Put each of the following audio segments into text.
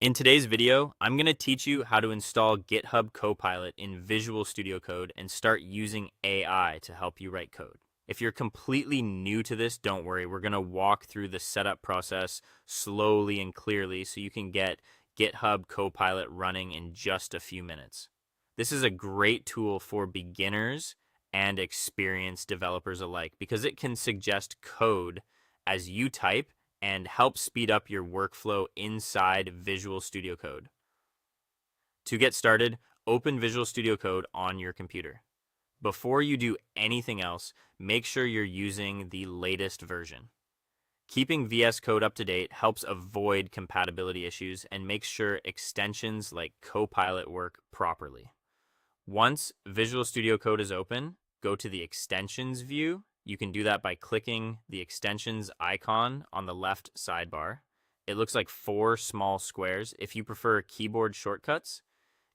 In today's video, I'm going to teach you how to install GitHub Copilot in Visual Studio Code and start using AI to help you write code. If you're completely new to this, don't worry. We're going to walk through the setup process slowly and clearly so you can get GitHub Copilot running in just a few minutes. This is a great tool for beginners and experienced developers alike because it can suggest code as you type and help speed up your workflow inside Visual Studio Code. To get started, open Visual Studio Code on your computer. Before you do anything else, make sure you're using the latest version. Keeping VS Code up to date helps avoid compatibility issues and makes sure extensions like Copilot work properly. Once Visual Studio Code is open, go to the Extensions view. You can do that by clicking the extensions icon on the left sidebar. It looks like 4 small squares. If you prefer keyboard shortcuts,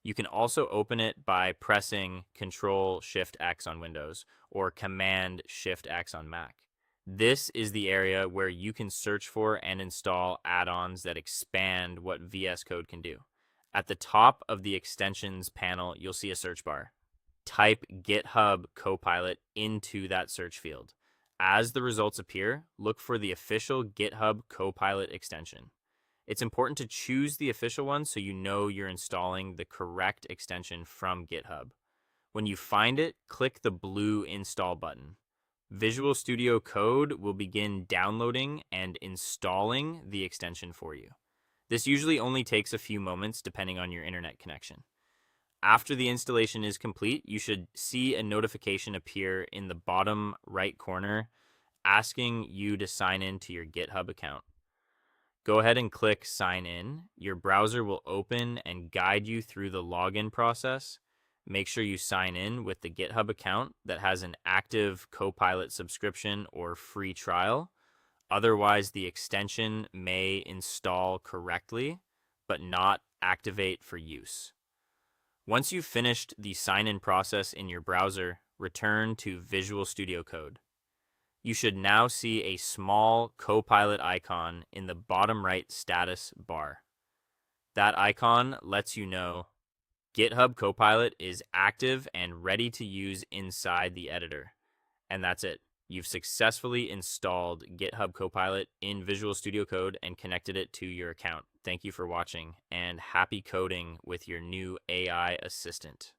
you can also open it by pressing Control-Shift-X on Windows or Command-Shift-X on Mac. This is the area where you can search for and install add-ons that expand what VS Code can do. At the top of the extensions panel, you'll see a search bar. Type GitHub Copilot into that search field. As the results appear, look for the official GitHub Copilot extension. It's important to choose the official one so you know you're installing the correct extension from GitHub. When you find it, click the blue install button. Visual Studio Code will begin downloading and installing the extension for you. This usually only takes a few moments depending on your internet connection. After the installation is complete, you should see a notification appear in the bottom right corner asking you to sign in to your GitHub account. Go ahead and click Sign In. Your browser will open and guide you through the login process. Make sure you sign in with the GitHub account that has an active Copilot subscription or free trial. Otherwise, the extension may install correctly, but not activate for use. Once you've finished the sign-in process in your browser, return to Visual Studio Code. You should now see a small Copilot icon in the bottom right status bar. That icon lets you know GitHub Copilot is active and ready to use inside the editor. And that's it. You've successfully installed GitHub Copilot in Visual Studio Code and connected it to your account. Thank you for watching, and happy coding with your new AI assistant.